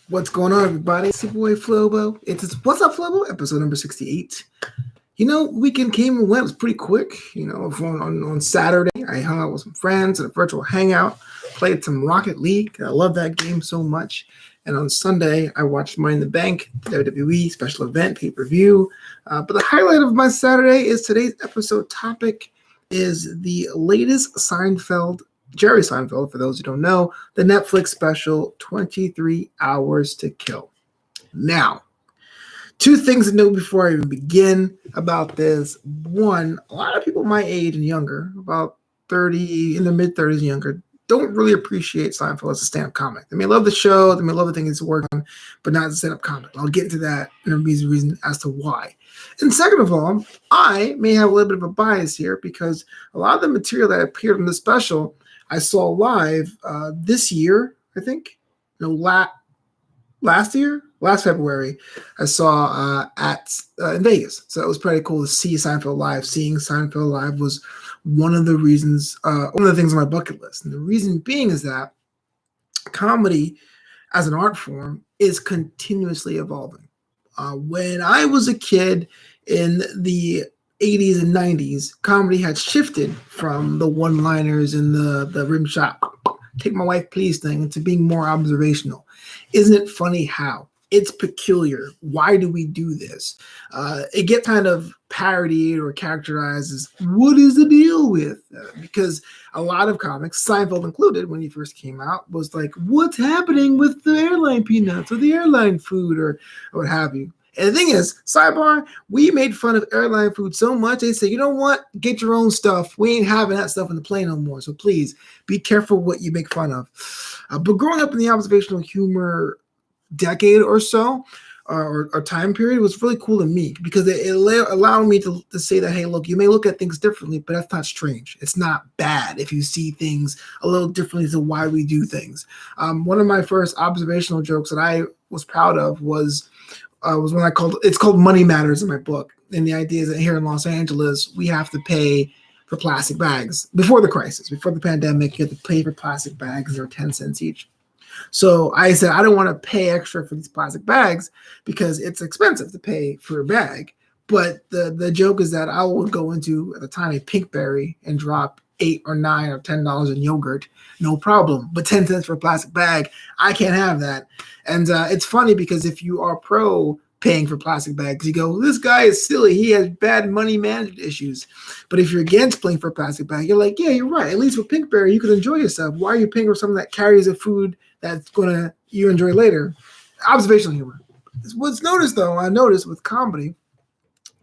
What's going on, everybody? It's your boy Flobo. It's Wassup Flobo, episode number 68. Weekend came and went. It was pretty quick. On Saturday, I hung out with some friends at a virtual hangout, played some Rocket League. I love that game so much. And on Sunday, I watched Money in the Bank, the WWE special event pay-per-view. But the highlight of my Saturday is today's episode topic is the latest Jerry Seinfeld, for those who don't know, the Netflix special, 23 Hours to Kill. Now, two things to know before I even begin about this. One, a lot of people my age and younger, about 30, in their mid-30s and younger, don't really appreciate Seinfeld as a stand-up comic. They may love the show, they may love the thing he's working on, but not as a stand-up comic. I'll get into that and a reason as to why. And second of all, I may have a little bit of a bias here because a lot of the material that appeared in the special I saw live this year, I think. Last February, I saw in Vegas. So it was pretty cool to see Seinfeld live. Seeing Seinfeld live was one of the things on my bucket list. And the reason being is that comedy as an art form is continuously evolving. When I was a kid in the 80s and 90s, comedy had shifted from the one-liners and the rim shot, take my wife please thing, into being more observational. Isn't it funny how? It's peculiar. Why do we do this? It gets kind of parodied or characterized as, what is the deal with? Because a lot of comics, Seinfeld included, when he first came out, was like, what's happening with the airline peanuts or the airline food or what have you? And the thing is, sidebar, we made fun of airline food so much, they say, you know what? Get your own stuff. We ain't having that stuff in the plane no more. So please be careful what you make fun of. But growing up in the observational humor decade or so, or time period, was really cool to me because it allowed me to say that, hey, look, you may look at things differently, but that's not strange. It's not bad if you see things a little differently to why we do things. One of my first observational jokes that I was proud of was when it's called Money Matters in my book. And the idea is that here in Los Angeles, we have to pay for plastic bags. Before the crisis, before the pandemic, you had to pay for plastic bags. They were 10 cents each. So I said, I don't want to pay extra for these plastic bags because it's expensive to pay for a bag. But the joke is that I would go into, at the time, a Pinkberry and drop $8 or $9 or $10 in yogurt, no problem. But 10 cents for a plastic bag, I can't have that. And it's funny because if you are pro paying for plastic bags, you go, this guy is silly. He has bad money management issues. But if you're against paying for a plastic bag, you're like, yeah, you're right. At least with Pinkberry, you can enjoy yourself. Why are you paying for something that carries a food that's you enjoy later? Observational humor. What's noticed, though, I noticed with comedy,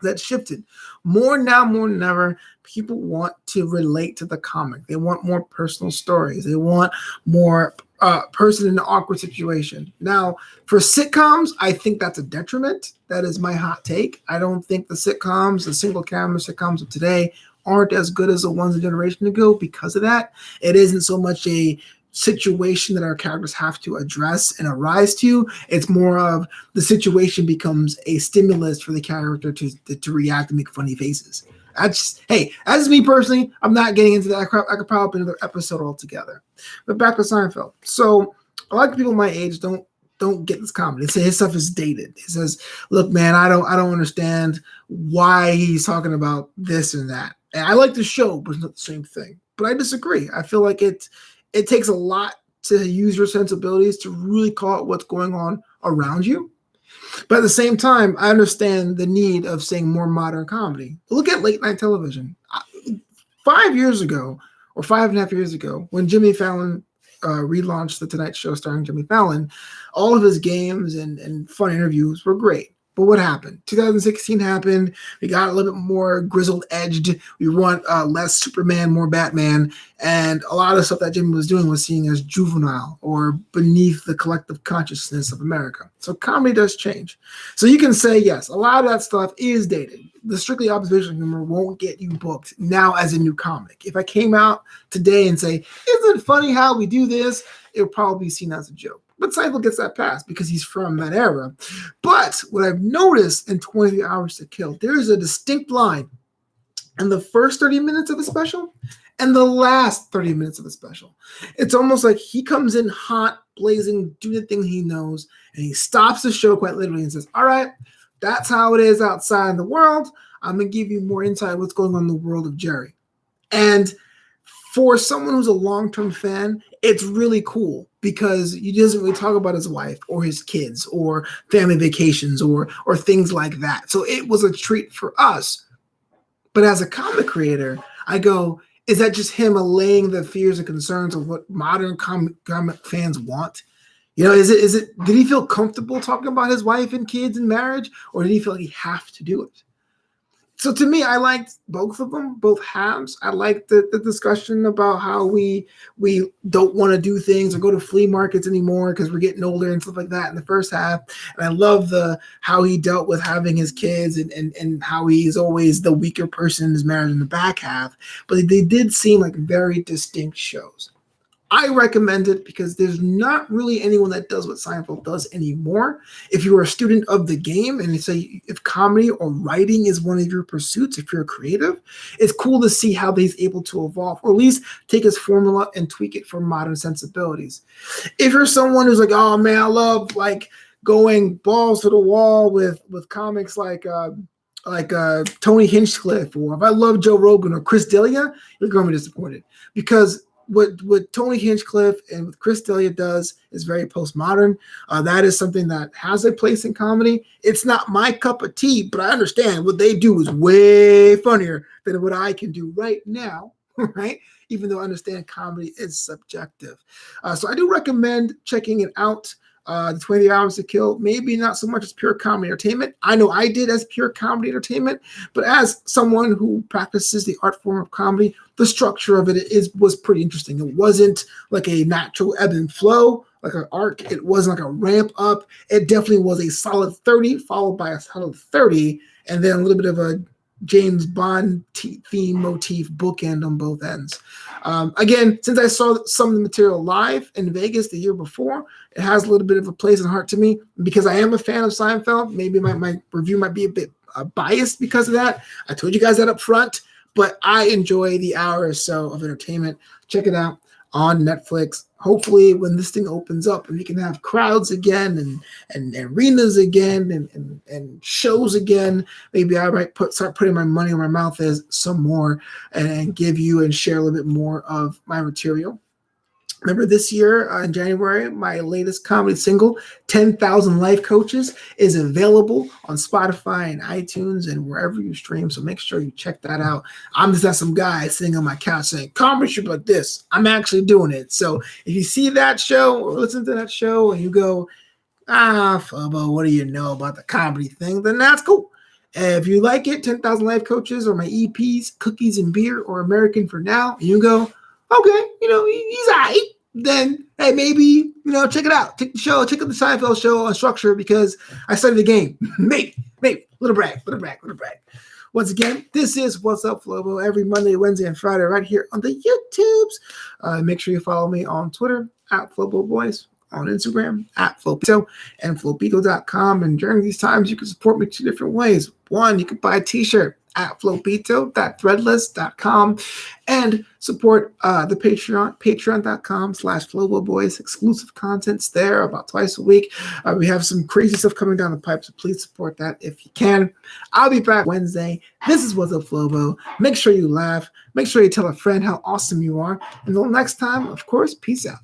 that shifted more now, more than ever. People want to relate to the comic. They want more personal stories. They want more person in an awkward situation. Now, for sitcoms, I think that's a detriment. That is my hot take. I don't think the single camera sitcoms of today aren't as good as the ones a generation ago because of that. It isn't so much a situation that our characters have to address and arise to. It's more of the situation becomes a stimulus for the character to react and make funny faces. That's me personally. I'm not getting into that. I could probably put another episode altogether. But back to Seinfeld. So a lot of people my age don't get this comedy. They say his stuff is dated. He says, look, man, I don't understand why he's talking about this and that. And I like the show, but it's not the same thing. But I disagree. I feel like it takes a lot to use your sensibilities to really call out what's going on around you. But at the same time, I understand the need of saying more modern comedy. Look at late night television. 5 years ago, or 5.5 years ago, when Jimmy Fallon relaunched The Tonight Show starring Jimmy Fallon, all of his games and fun interviews were great. But what happened? 2016 happened. We got a little bit more grizzled edged. We want less Superman, more Batman. And a lot of stuff that Jimmy was doing was seen as juvenile or beneath the collective consciousness of America. So comedy does change. So you can say, yes, a lot of that stuff is dated. The strictly observational humor won't get you booked now as a new comic. If I came out today and say, isn't it funny how we do this? It would probably be seen as a joke. But Seinfeld gets that pass because he's from that era. But what I've noticed in 23 Hours to Kill, there is a distinct line in the first 30 minutes of the special and the last 30 minutes of the special. It's almost like he comes in hot, blazing, doing the thing he knows, and he stops the show quite literally and says, all right, that's how it is outside in the world. I'm going to give you more insight what's going on in the world of Jerry. And for someone who's a long-term fan, it's really cool because he doesn't really talk about his wife or his kids or family vacations or things like that. So it was a treat for us. But as a comic creator, I go, is that just him allaying the fears and concerns of what modern comic fans want? You know, is it? Did he feel comfortable talking about his wife and kids and marriage, or did he feel like he have to do it? So to me, I liked both of them, both halves. I liked the discussion about how we don't want to do things or go to flea markets anymore because we're getting older and stuff like that in the first half. And I love how he dealt with having his kids and how he's always the weaker person in his marriage in the back half. But they did seem like very distinct shows. I recommend it because there's not really anyone that does what Seinfeld does anymore. If you're a student of the game and say if comedy or writing is one of your pursuits, if you're creative, it's cool to see how he's able to evolve or at least take his formula and tweak it for modern sensibilities. If you're someone who's like, oh man, I love like going balls to the wall with comics like Tony Hinchcliffe, or if I love Joe Rogan or Chris D'Elia, you're going to be disappointed because what Tony Hinchcliffe and what Chris D'Elia does is very postmodern. That is something that has a place in comedy. It's not my cup of tea, but I understand what they do is way funnier than what I can do right now, right? Even though I understand comedy is subjective. So I do recommend checking it out. The 20 Hours to Kill, maybe not so much as pure comedy entertainment. I know I did as pure comedy entertainment, but as someone who practices the art form of comedy, the structure of it was pretty interesting. It wasn't like a natural ebb and flow, like an arc. It wasn't like a ramp up. It definitely was a solid 30 followed by a solid 30, and then a little bit of a James Bond theme motif bookend on both ends. Again, since I saw some of the material live in Vegas the year before, it has a little bit of a place and heart to me because I am a fan of Seinfeld. Maybe my review might be a bit biased because of that. I told you guys that up front, but I enjoy the hour or so of entertainment. Check it out on Netflix. Hopefully when this thing opens up and we can have crowds again and arenas again and shows again, maybe I might start putting my money where my mouth is some more and give you and share a little bit more of my material. Remember this year in January, my latest comedy single, 10,000 Life Coaches, is available on Spotify and iTunes and wherever you stream. So make sure you check that out. I'm just not some guy sitting on my couch saying, comedy should be like this. I'm actually doing it. So if you see that show or listen to that show and you go, Flobo, what do you know about the comedy thing? Then that's cool. If you like it, 10,000 Life Coaches or my EPs, Cookies and Beer or American for Now, and you go, okay, he's all right. Then, hey, maybe, check it out. Check the show. Check out the Seinfeld show on Structure because I studied the game. maybe. Little brag. Once again, this is Wassup Flobo every Monday, Wednesday, and Friday right here on the YouTubes. Make sure you follow me on Twitter @FloboBoys, on Instagram @Flopito and Flopito.com. And during these times, you can support me 2 different ways. One, you can buy a t-shirt @Flopito.threadless.com and support the Patreon, patreon.com/FloboBoys. Exclusive contents there about twice a week. We have some crazy stuff coming down the pipe, so please support that if you can. I'll be back Wednesday. This is Wassup Flobo. Make sure you laugh. Make sure you tell a friend how awesome you are. Until next time, of course, peace out.